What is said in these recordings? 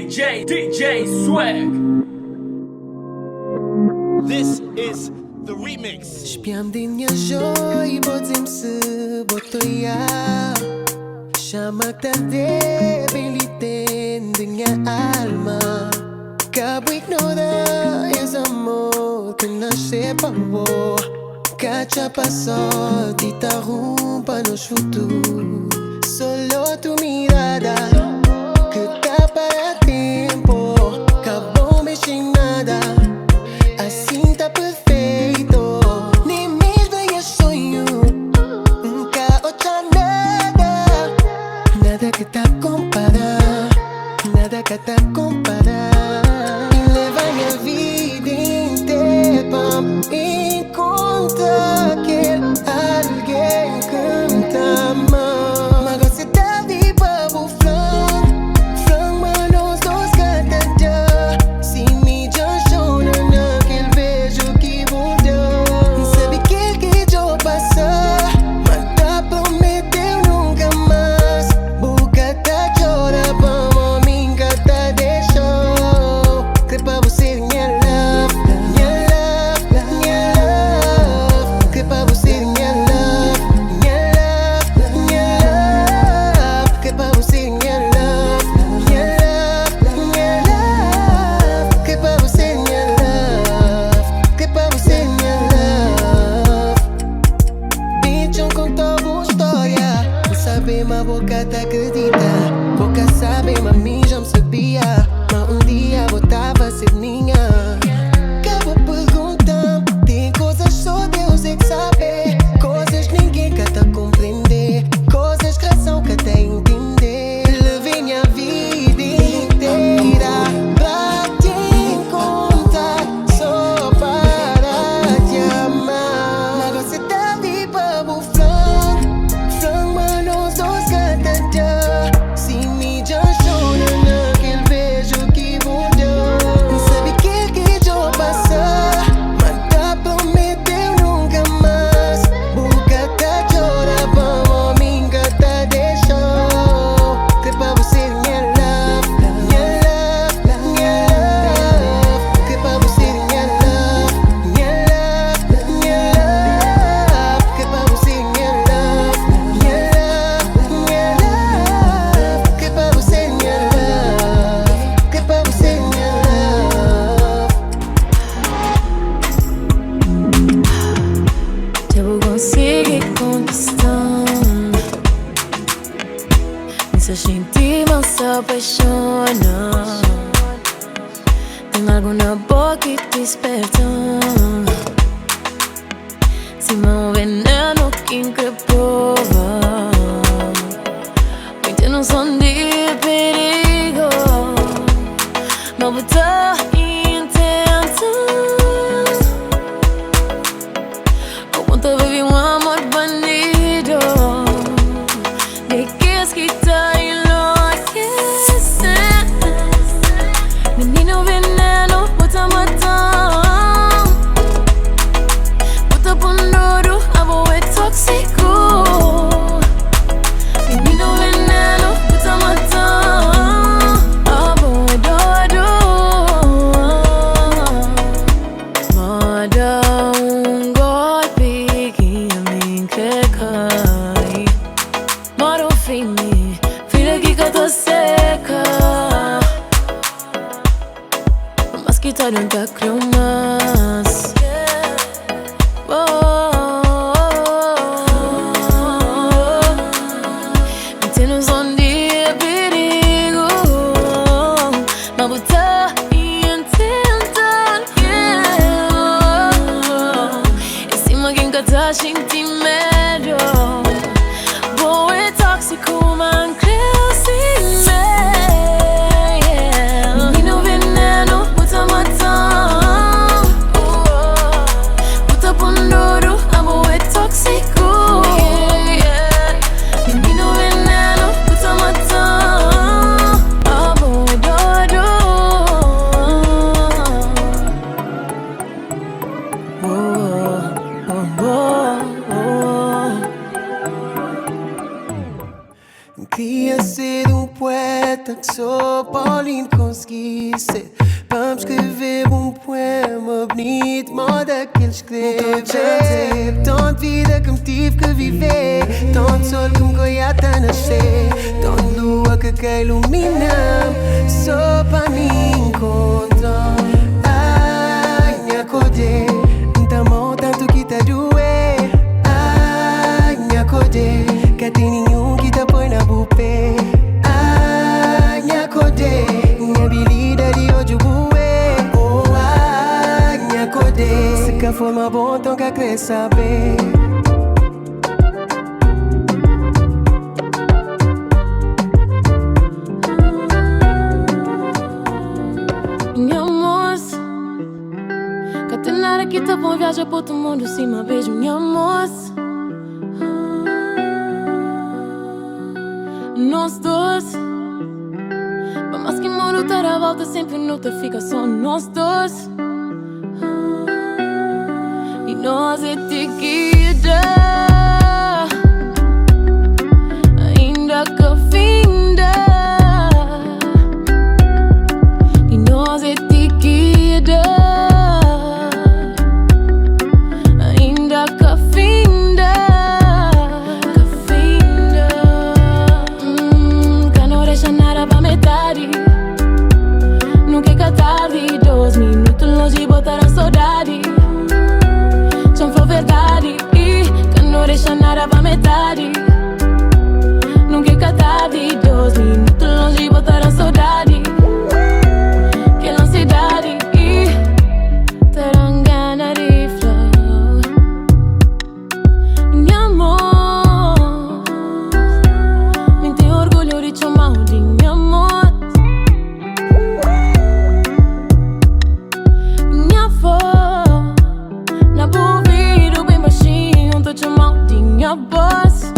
DJ Swag. This is the remix. Śpiam din një zhoj, po t'zim së botoja. Shamak ta debiliten de minha alma. Cabo ignora esse amor que nasce pra voar. Cacha passou, te interrompa nos futuros. Solo tu mirada que tá para tempo. Acabou mexendo nada, assim tá perfeito. Nem mesmo é sonho, nunca outra nada. Nada que tá comparado, nada que tá comparado. E leva minha vida inteira pra encontrar aquele alguém que me ama. Queria ser um poeta poeta que sou, Pauline conseguisse. Vamos escrever poema bonito, moda que ele escreve. Tanta vida que me tive que viver, tanto sol que me goia até nascer, tanta lua que ilumina, só para me encontrar. Ai, minha Djodje, tá mal tanto que tá doer. Ai, minha Djodje, que tem nenhum que tá põe na bupê. Ai, minha Djodje, minha habilidade de hoje bué. Oh, ai, minha Djodje, se que forma bom, então que quer saber. Minha moça, que tem nada que tá bom, viaja para outro mundo, cima, beijo, minha moça. Nós dois, por mais que mundo tá à volta, sempre não te fica só nós dois. E nós é te guida, ainda que finda. E nós é te guida, ainda que finda. Que não deixa nada pra metade. Nunca é tarde, 2 minutos longe botaram saudade. Só foi verdade, que não deixa nada pra metade. Nunca é tarde, 2 minutos longe botaram saudade. Aquela ansiedade, terão gana de flow. Minha amor, me tem orgulho de te chamar de minha amor. Minha avó, na ouvido bem baixinho, tô te chamando de minha boss.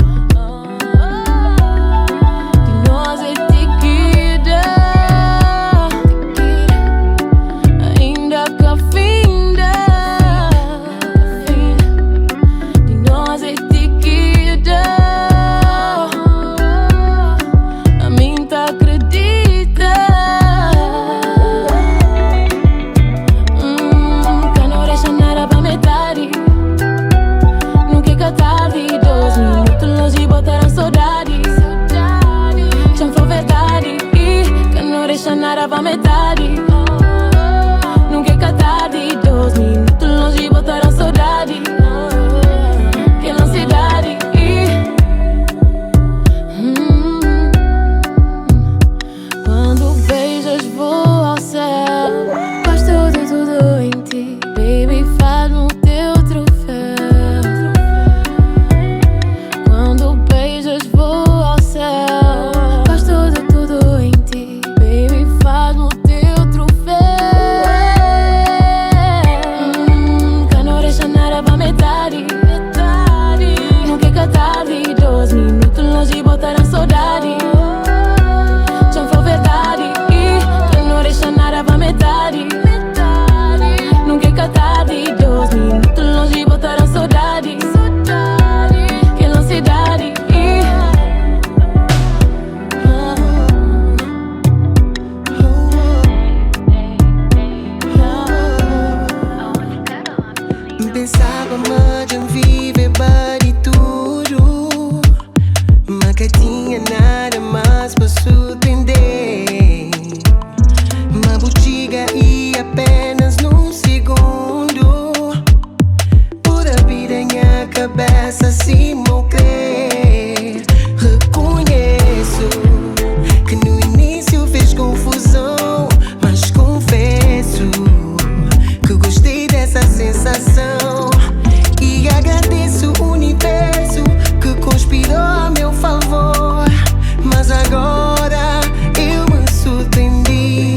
De nós é te guida, ainda que finda. De nós é te guida, a mim tá acredita. Que não deixa nada pra metade. Nunca é tarde, 2 minutos longe botaram saudade. Já foi verdade, que não deixa nada pra metade. Nunca é tarde, 2 minutos longe botaram saudade. Aquela ansiedade, quando beijas vou ao céu. Gosto de tudo em ti, baby, faz no teu troféu. Quando beijas vou ao céu. Gosto de tudo em ti, baby, faz no teu troféu. Que não deixa nada pra metade. Nunca é tarde, 2 minutos longe botaram saudade. Já foi verdade, que não deixa nada pra metade. Nunca é tarde, 2 minutos longe botaram saudade. Aquela ansiedade, Pensava mais em viver bem tudo, mas que tinha nada mais para surpreender. Uma botiga e apenas num segundo, por abrir a minha cabeça se me crer. Reconheço que no início fez confusão, mas confesso que gostei dessa sensação. E agradeço o universo que conspirou a meu favor. Mas agora eu me surpreendi.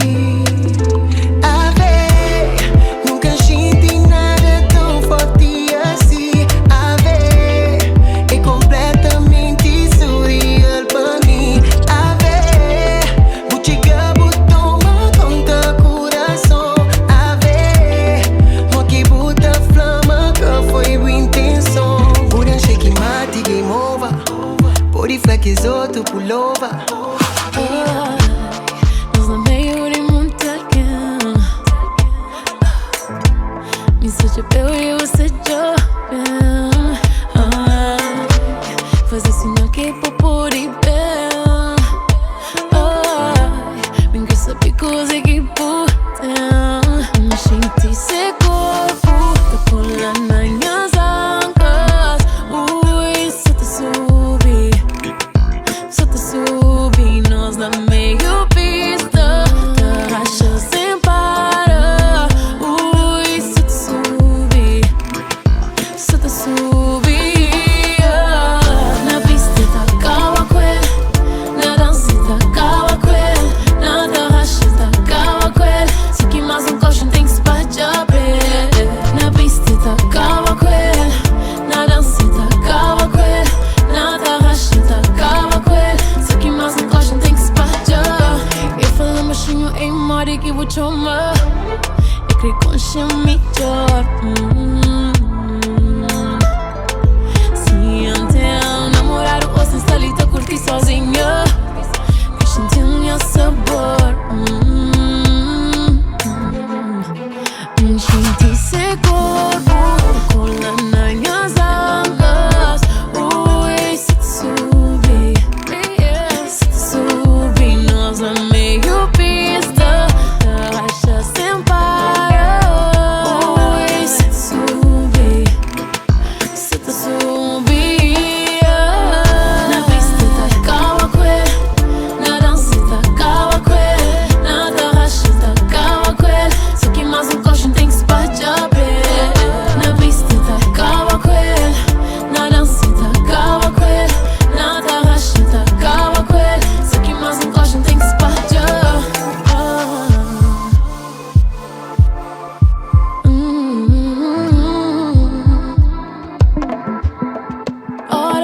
A ver, nunca senti nada tão forte assim. A ver, é completamente surreal para mim. A ver, botiga botou uma conta coração. A ver, uma que bota flama que foi boa intenção. Por achei que mate game over, por flex outro pullover.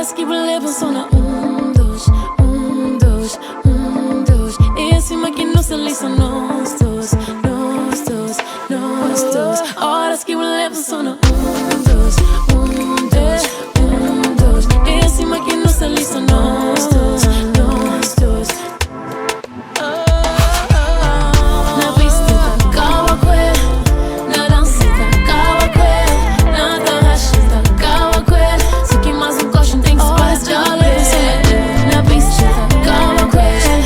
Horas que levam só na dois, dois, dois. E acima que não se liça nós dois, nós dois, nós dois. Horas que levam só na dois, dois, dois. E acima que não se liça nós dois, nós dois. Na pista tá calma com ele, na dança tá calma com ele, na tarraxa tá calma com ele. Se que mais um coxo tem que se parar. Na pista tá calma com ele,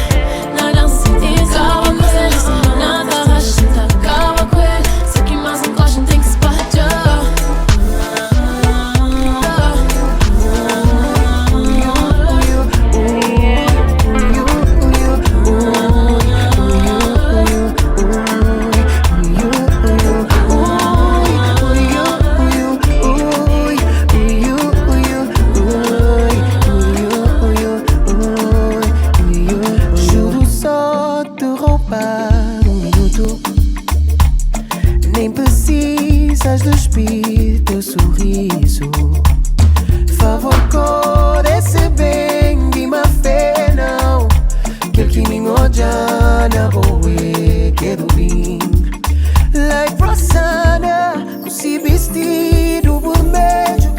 na dança tá calma com ele, na tarraxa tá calma com ele. Se que mais um coxo tem que se parar. Juro só te roubar minuto. Nem precisas despir teu sorriso. Favor, corece bem de má fé, não. Que ele que me odia na boa, quero vir. Like Rossana, com se vestido vermelho.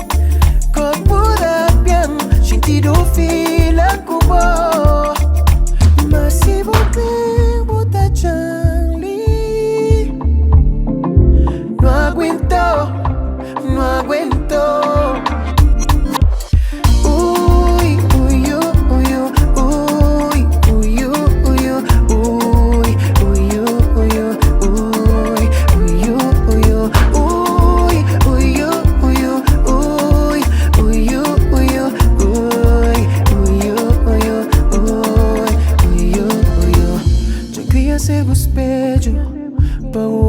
Corpo da piano, sentido fila cubo. Mas se você botar Charlie, não aguentou, não aguentou. Ui, ui, ui, ui, ui, ui, ui, ui, ui,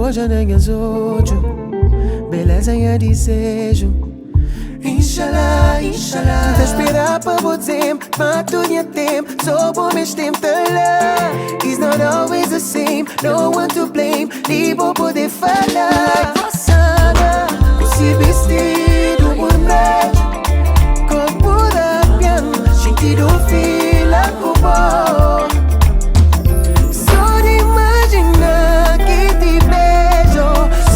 hoje nem as outro. Beleza e desejo. Inshallah, inshallah. Tá esperar para você, mas tudo é tempo. Só bom mesmo tempo tá lá. It's not always the same, no one to blame. Nem vou poder falar. Passada, com se vestido vermelho. Corpo da piano, sentido fila com bom. Só de imaginar que te beijo,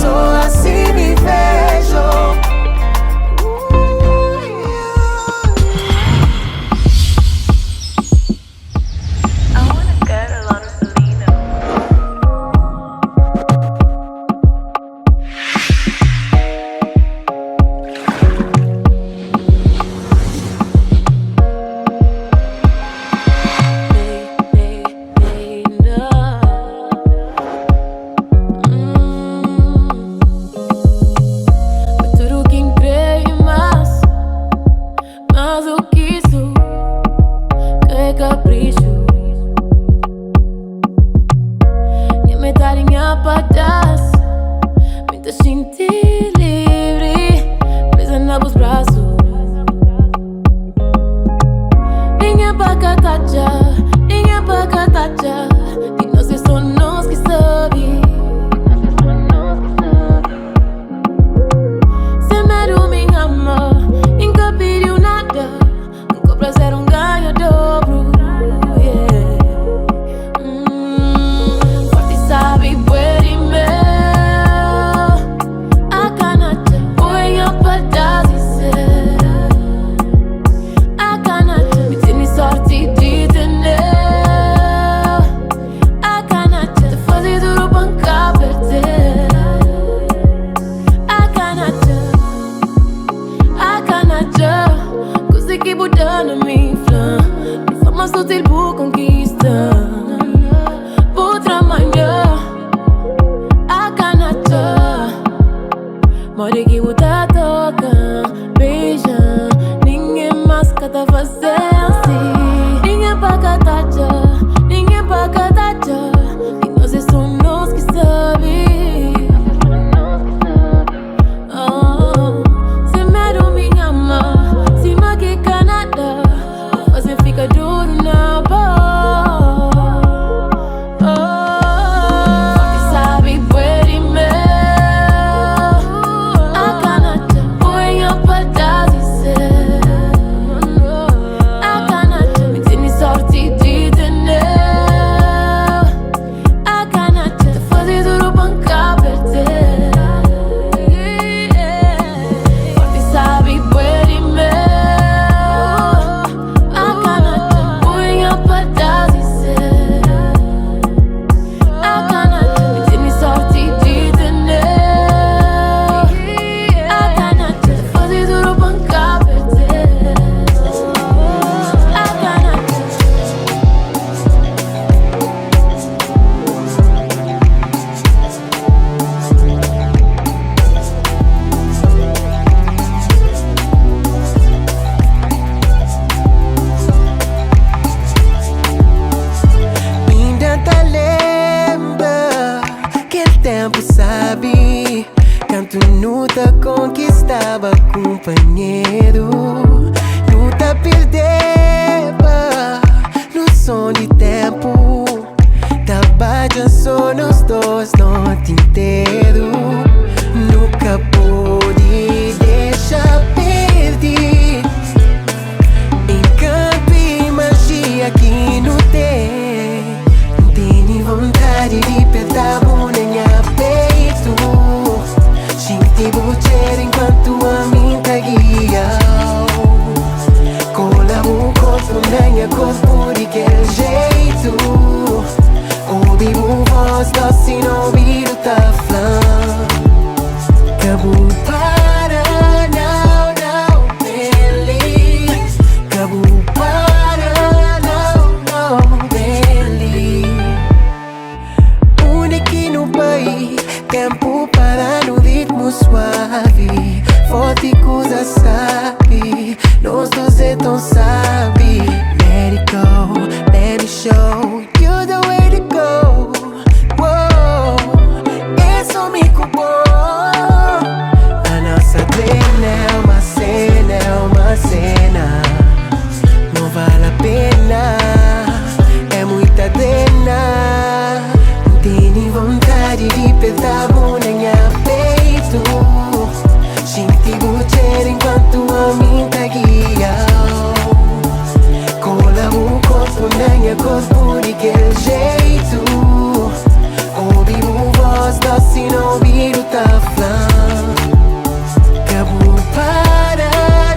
só assim me vejo. companheiro. Não tá perdendo no som de tempo. Trabalha só nós dois noite inteiro. Nunca pude deixar perder encanto e magia que não tem. Tenho vontade de apertar a mão na minha peito. Sinto Djodje enquanto a mim tá guiando. Cola o corpo na minha corpo de aquele jeito. Ouvi uma voz doce e não ouvi o taflão. Acabou para, não, não, ele. Acabou para, não, não, ele. Onde aqui no país, tempo para no ritmo suave. Forte coisa sabe, nós dois é tão sabe. Let it go, let me show you the way to go. Whoa, isso me culpou. A nossa cena é uma cena. Não vale a pena, é muita adena. Tenho vontade de apertar a mão na minha peito. Sinto Djodje enquanto a mim tá guiando. Cola o corpo na minha corpo de aquele jeito. Ouvi uma voz doce e não ouvi o taflão. Acabou para,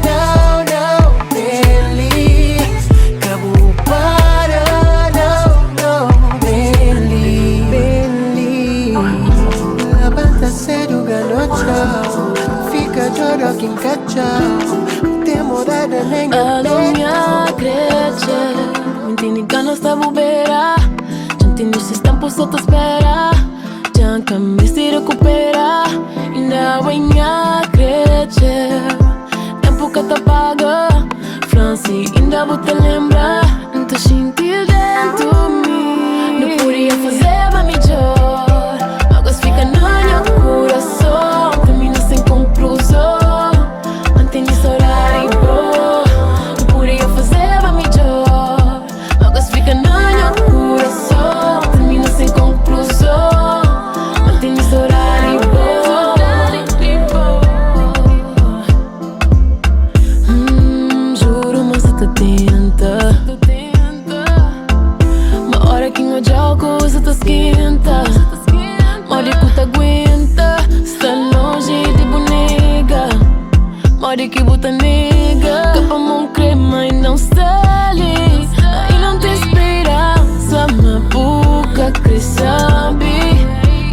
não, não, ele. Acabou para, não, não, ele. Levanta cedo, ganocho. Fica choro que encachao. Tem morada nem a não me acredito. Me tiene ganas de bobeira. Já tenho esses tempos só te espera. Já nunca me se recupera. E não me acredito. Tempo que te paga. Franci, ainda vou te lembrar. Não te sentir dentro de mim. Não podia fazer pra melhor. Mágoas ficam no meu coração. Termina sem conclusão. Mantém esse horário bom. Não podia fazer pra melhor. Mágoas ficam no meu coração. Termina sem conclusão. Mantém esse horário bom. Juro, mas você tenta. Uma hora que não já coisa te esquenta. Mori que te aguenta. Está longe de boneca. Mori que bota nega. Capa mão crema e não sale. Aí não tem esperança. Minha boca cresce.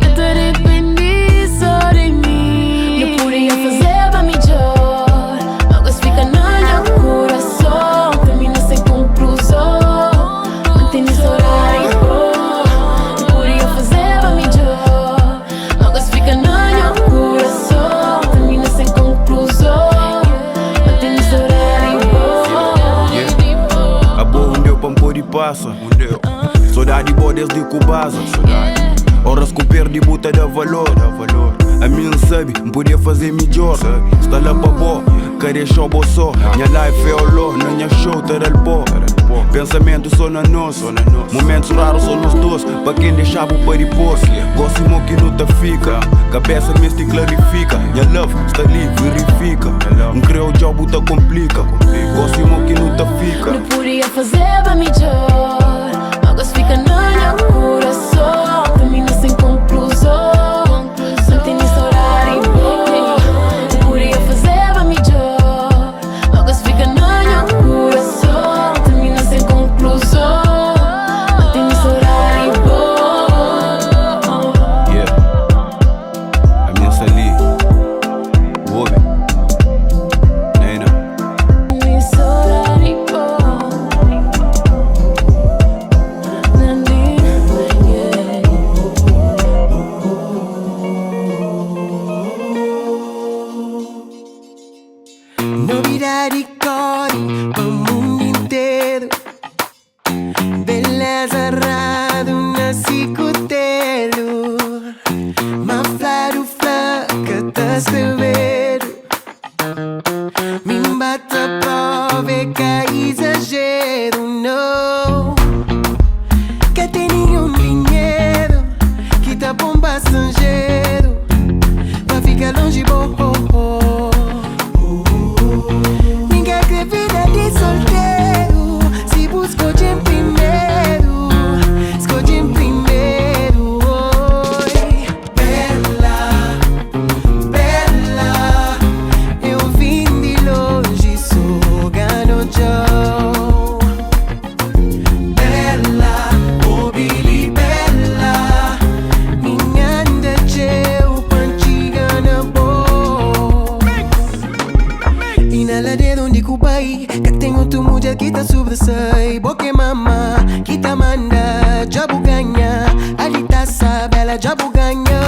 Eu te arrependi só de mim. Não podia fazer pra melhor. Mágoas ficam no meu coração. Termina sem conclusão. Mantém esse horário bom. Não podia fazer pra melhor. Mágoas ficam no meu coração. Termina sem conclusão. Mantém esse horário bom. A boa um deu pra me pôr e passa. Saudade boa desde Cubasa. Horas que eu perdi buta de valor. A mim sabe, não podia fazer melhor. Está lá pra boa, querer show só. Minha life é o ló, na minha show terá o pó. Pensamento só na nossa. Momentos raros só nos dois. Pra quem deixava o pariposo. Gosto que não te fica. Cabeça me se clarifica. Minha love está ali, verifica. Não creu o job te complica. Gosto que não te fica. Não podia fazer pra melhor. Mágoas ficam no meu coração. Termina sem conclusão. Mantém esse horário bom. Não podia fazer pra melhor. Mágoas ficam no meu coração. Termina sem conclusão. Mantém esse horário bom. Yeah. A minha sali. Djodje. Neyna. Esse horário bom. Novidade corre pro mundo inteiro. Beleza raro na cicotelo. Mas flaro flaca tá escrevendo. Bata prova é que é exagero, não. Que tem nenhum dinheiro que tá bom passageiro. Vai ficar longe, boh, oh, oh. Ninguém quer vida de solteiro. Se buscou de primeiro, escolhe em primeiro. Oi, bela, bela. Eu vim de longe, sou ganojo. Bela, oh Billy, bela. Minha Djodje, o pantiga na boa. E na ladeira onde cubai, que tem outro mulher que tá sobressai. Boque mama, que tá manda, jabu ganha. Ali tá essa bela, jabu ganha.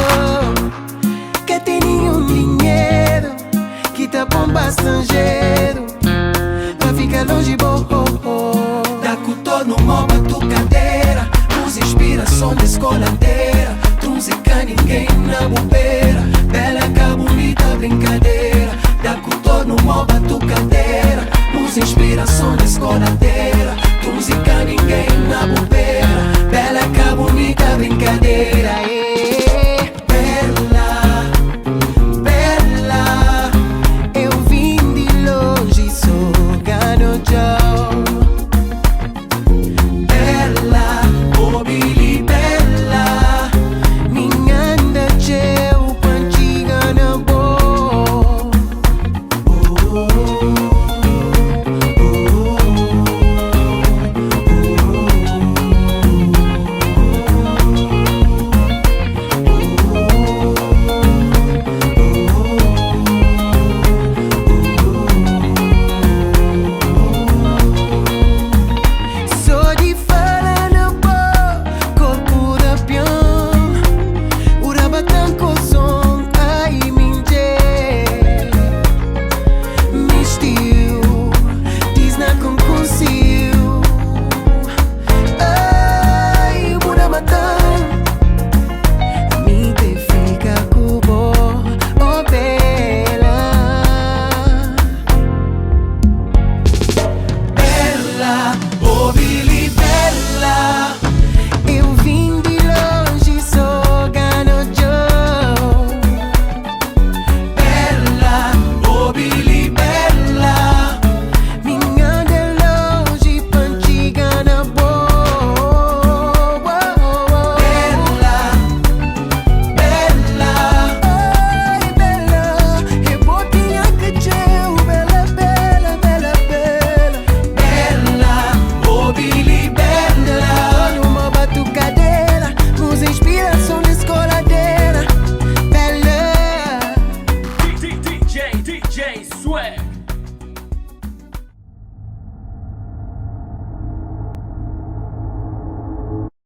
Que tem nenhum dinheiro que tá bom passageiro. Vai ficar longe, boh, oh, oh. Da cultura no moba tu cadeira. Nos inspiração da escoladeira. Música ninguém na bobeira. Bela que bonita brincadeira. Da cultura no moba tu cadeira.